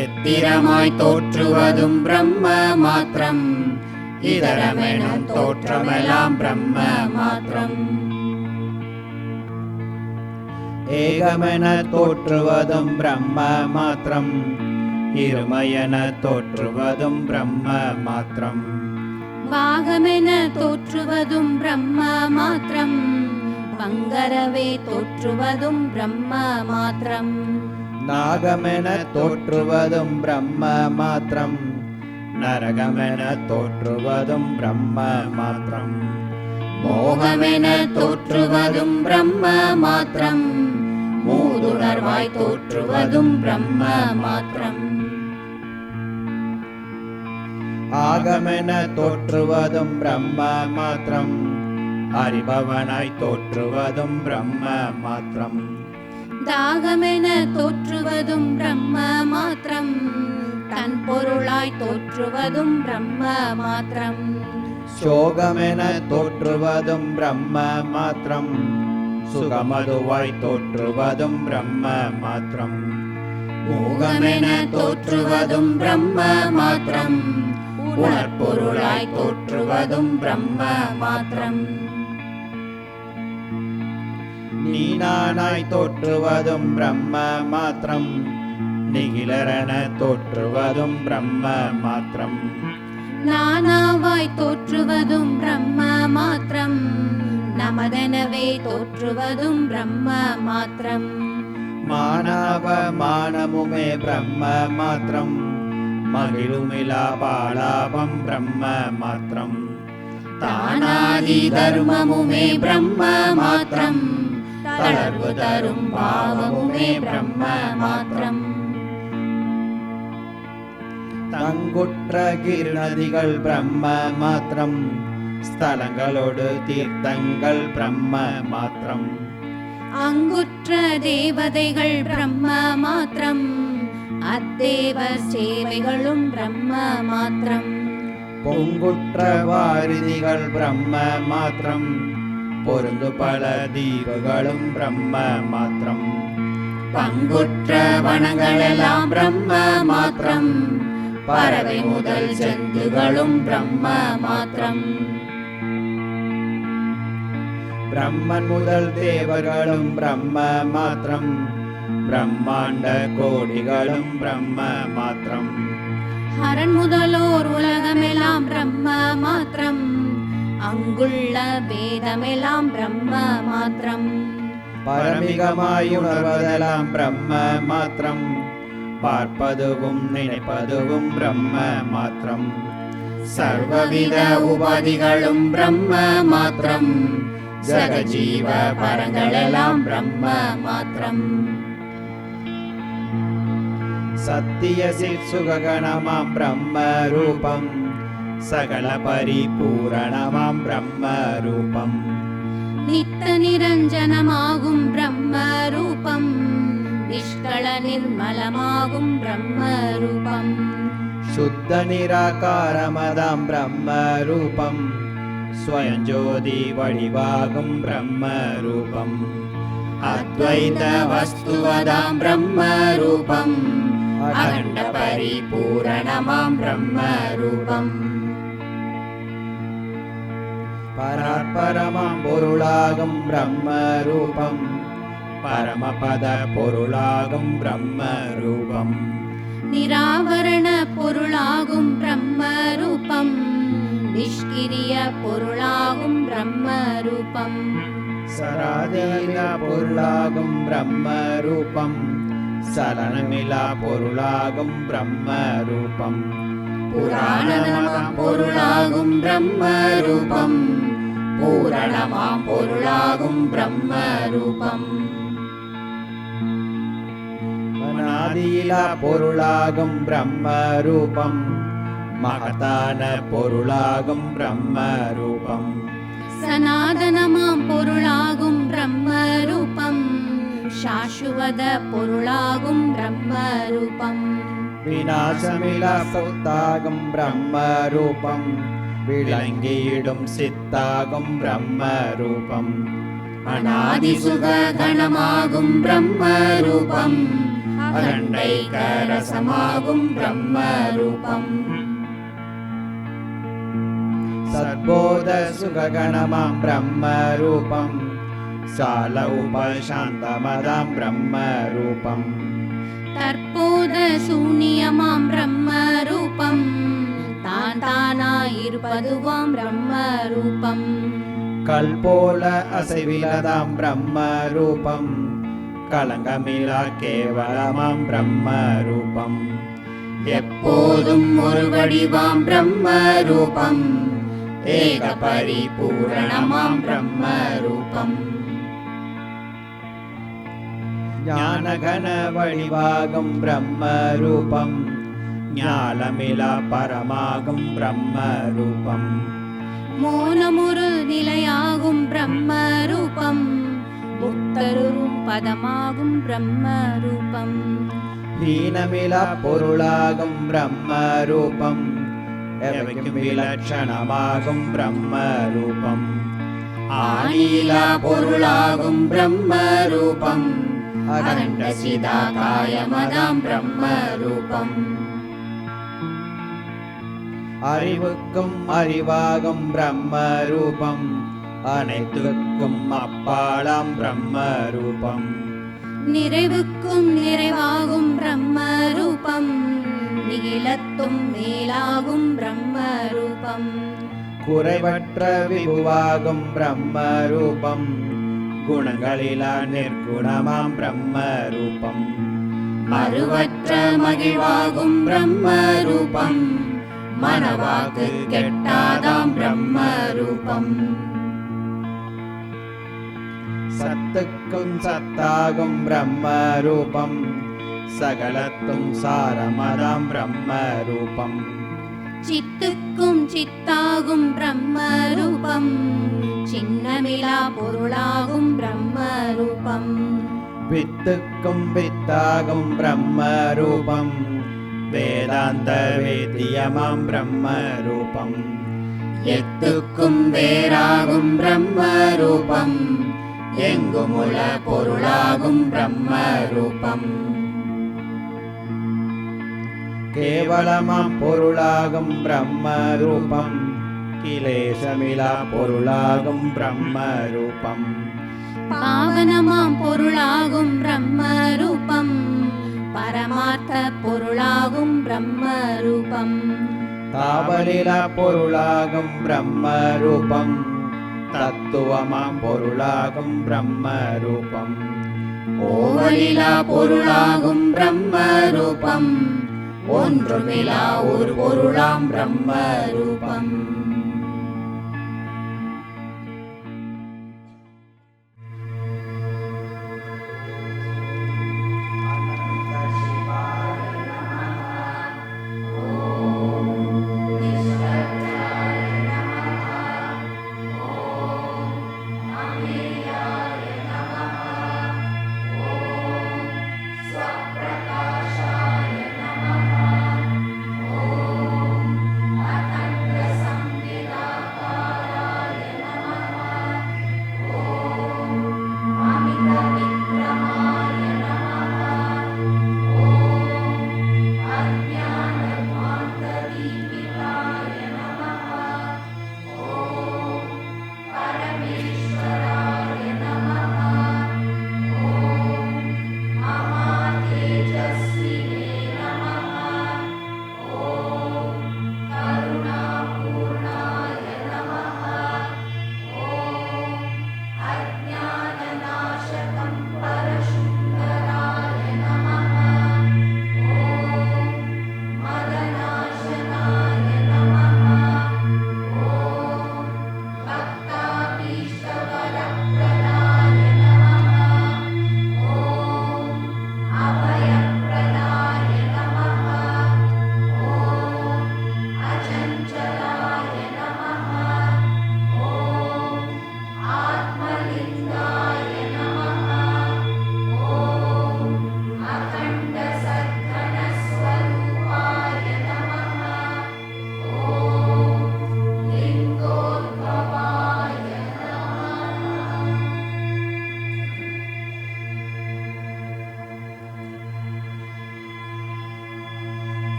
Speaker 8: எத்திரமாய் தோற்றுவதும் பிரம்ம மாத்திரம், இதரமெனும் தோற்றமெல்லாம் பிரம்ம மாத்திரம். ஏகமென தோற்றுவதும் பிரம்ம மாத்திரம், இருமையென தோற்றுவதும் பிரம்ம மாத்திரம்.
Speaker 9: பாகமென தோற்றுவதும் பிரம்ம மாத்திரம், பங்கரவே தோற்றுவதும் பிரம்ம மாத்திரம்.
Speaker 8: நாகமென தோற்றுவதும் பிரம்ம மாத்திரம், நரகமென தோற்றுவதும் பிரம்ம மாத்திரம்.
Speaker 9: மோகமென தோற்றுவதும் பிரம்ம மாத்திரம், மூதுணர்வாய் தோற்றுவதும் பிரம்ம மாத்திரம்.
Speaker 8: ஆகமென தோற்றுவதும் பிரம்ம மாத்திரம், அறிபவனாய் தோற்றுவதும் பிரம்ம மாத்திரம்.
Speaker 9: தாகமென தோற்றுவதும் பிரம்ம மாத்திரம், தன் பொருளாய் தோற்றுவதும் பிரம்ம மாத்திரம்.
Speaker 8: சோகமென தோற்றுவதும் பிரம்ம மாத்திரம், சுகமதுவாய் தோற்றுவதும் பிரம்ம மாத்திரம்.
Speaker 9: மோகமென தோற்றுவதும் பிரம்ம மாத்திரம், உணர்பொருளாய் தோற்றுவதும் பிரம்ம மாத்திரம்.
Speaker 8: நீ நானாய் தோற்றுவதும் பிரம்ம மாத்திரம், நிகிலரென தோற்றுவதும் பிரம்ம மாத்திரம்.
Speaker 9: நானாவாய் தோற்றுவதும் பிரம்ம மாத்திரம், நமதெனவே தோற்றுவதும் பிரம்ம மாத்திரம்.
Speaker 8: மானாவ மானமுமே பிரம்ம மாத்திரம், மகிழுமிலா பாலாபம் பிரம்ம மாத்திரம்.
Speaker 9: தானாதி தர்மமுமே பிரம்ம மாத்திரம், தளர்வு தரும் பாவமுமே பிரம்ம மாத்திரம்.
Speaker 8: தங்குற்ற கிருநதிகள் பிரம்ம மாத்திரம், ஸ்தலங்களோடு தீர்த்தங்கள் பிரம்ம மாத்திரம்.
Speaker 9: அங்குற்ற தேவதைகள் பிரம்ம மாத்திரம், அத்தேவ சேவைகளும் பிரம்ம மாத்திரம்.
Speaker 8: பொங்குற்ற வாரிதிகள் பிரம்ம மாத்திரம், பொருந்து பல தீவுகளும் பிரம்ம மாத்திரம்.
Speaker 9: பங்குற்ற வனங்களெல்லாம் பிரம்ம மாத்திரம், பறவை முதல் ஜந்துகளும் பிரம்ம மாத்திரம்.
Speaker 8: பிரம்மன் முதல் தேவர்களும் பிரம்ம மாத்திரம், பிரம்மாண்ட கோடிகளும் பிரம்ம மாத்திரம்.
Speaker 9: ஹரன் முதலோர் உலகமெல்லாம் பிரம்ம மாத்திரம், அங்குள்ள பேதமெல்லாம் பிரம்ம மாத்திரம்.
Speaker 8: பரமிகமாயுணர்வதெல்லாம் பிரம்ம மாத்திரம், பார்ப்பதுவும் நினைப்பதுவும் பிரம்ம மாத்திரம்.
Speaker 9: சர்வவித உபாதிகளும் பிரம்ம மாத்திரம், ஜகஜீவ பரங்களெல்லாம் பிரம்ம மாத்திரம்.
Speaker 8: சத்திய சிற்சுகணமாம் பிரம்ம ரூபம், சகல பரிபூரணமாம் பிரம்ம ரூபம்.
Speaker 9: நித்த நிரஞ்சனமாகும் பிரம்ம ரூபம், நிஷ்கள நிர்மலமாகும் பிரம்ம ரூபம்.
Speaker 8: சுத்த நிராகாரமதாம் பிரம்ம ரூபம், ஸ்வயஞ்சோதி வடிவாகும் பிரம்ம ரூபம்.
Speaker 9: அத்வைத வஸ்துவதாம் பிரம்ம ரூபம், அகண்ட பரிபூரணமாம் பிரம்ம ரூபம்.
Speaker 8: பராற்பரமாம் பொருளாகும் பிரம்ம ரூபம், பரமபத பொருளாகும் பிரம்ம ரூபம்.
Speaker 9: நிராவரண பொருளாகும் பிரம்ம ரூபம், நிஷ்கிரிய பொருளாகும் பிரம்ம ரூபம்.
Speaker 8: சராதீன பொருளாகும் பிரம்ம ரூபம், சலனமிலா பொருளாகும் பிரம்ம ரூபம்.
Speaker 9: புராணமாம் பொருளாகும் பிரம்ம ரூபம், பூரணமாம் பொருளாகும் பிரம்ம ரூபம்.
Speaker 8: அநாதியிலா பொருளாகும் பிரம்ம ரூபம், மகத்தான பொருளாகும் பிரம்ம ரூபம்.
Speaker 9: சனாதனமாம் பொருளாகும் பிரம்ம ரூபம், சாஸ்வத பொருளாகும் பிரம்ம ரூபம்.
Speaker 8: விநாசமிலா சொத்தாகும் பிரம்ம ரூபம், விளங்கியிடும் சித்தாகும் பிரம்ம ரூபம்.
Speaker 9: அநாதி சுக கணமாகும் பிரம்ம ரூபம், அகண்டைக ரசமாகும் பிரம்ம ரூபம்.
Speaker 8: சத்போத சுககணமாம் பிரம்ம ரூபம், சால உபசாந்தமதாம் பிரம்ம ரூபம்.
Speaker 9: தற்போத சூனியமாம் பிரம்ம ரூபம், தான் தானாயிருப்பதுவாம் பிரம்ம ரூபம்.
Speaker 8: கல்போல அசைவிலதாம் பிரம்ம ரூபம், களங்கமிலா கேவலமாம் பிரம்ம ரூபம்.
Speaker 9: எப்போதும் ஒரு வடிவாம் பிரம்ம ரூபம், ஏக பரிபூரணமாம் பிரம்ம ரூபம்.
Speaker 8: ஞானகன வடிவாகும் பிரம்ம ரூபம், ஞாலமிலா பரமாகும் பிரம்ம ரூபம்.
Speaker 9: மோனமுரு நிலையாகும் பிரம்ம ரூபம், முக்தரும் பதமாகும் பிரம்ம ரூபம்.
Speaker 8: ஹீனமிலா பொருளாகும் பிரம்ம ரூபம், எவைக்கும் விலட்சணமாகும் பிரம்ம ரூபம்.
Speaker 9: ஆனிலா பொருளாகும் பிரம்ம ரூபம், அகண்ட சிதாகாயமதாம் பிரம்ம ரூபம்.
Speaker 8: அறிவுக்கும் அறிவாகும் பிரம்ம ரூபம், அனைத்துக்கும் அப்பாலாம் பிரம்ம ரூபம்.
Speaker 9: நிறைவுக்கும் நிறைவாகும் பிரம்ம ரூபம், நிகிலத்தும் மேலாகும் பிரம்ம ரூபம்.
Speaker 8: குறைவற்ற விபுவாகும் பிரம்ம ரூபம், குணங்களிலா நிர்குணமாம் பிரம்ம ரூபம்.
Speaker 9: மறுவற்ற மகிழ்வாகும் பிரம்ம ரூபம், மனவாக்கு கெட்டாதாம் பிரம்ம ரூபம்.
Speaker 8: சத்துக்கும் சத்தாகும் பிரம்ம ரூபம், சகலத்தும் சாரமதாம் பிரம்ம ரூபம்.
Speaker 9: சித்துக்கும் சித்தாகும் பிரம்ம ரூபம், சின்னமிலா பொருளாகும் பிரம்ம ரூபம்.
Speaker 8: வித்துக்கும் வித்தாகும் பிரம்ம ரூபம், வேதாந்த வேத்தியமாம் பிரம்ம ரூபம்.
Speaker 9: எத்துக்கும் வேறாகும் பிரம்ம ரூபம், எங்குமுல பொருளாகும் பிரம்ம ரூபம்.
Speaker 8: கேவலமாம் பொருளாகும் பிரம்ம ரூபம், கிலேசமிலா பொருளாகும் பிரம்ம ரூபம்.
Speaker 9: பாவனமாம் பொருளாகும் பிரம்ம ரூபம், பரமார்த்த பொருளாகும் பிரம்ம ரூபம்.
Speaker 8: தாவலிலா பொருளாகும் பிரம்ம ரூபம், தத்துவமாம் பொருளாகும் பிரம்ம ரூபம்.
Speaker 9: ஓவலிலா பொருளாகும் பிரம்ம ரூபம், ஒன்றுமிலா ஒரு பொருளாம் பிரம்ம ரூபம்.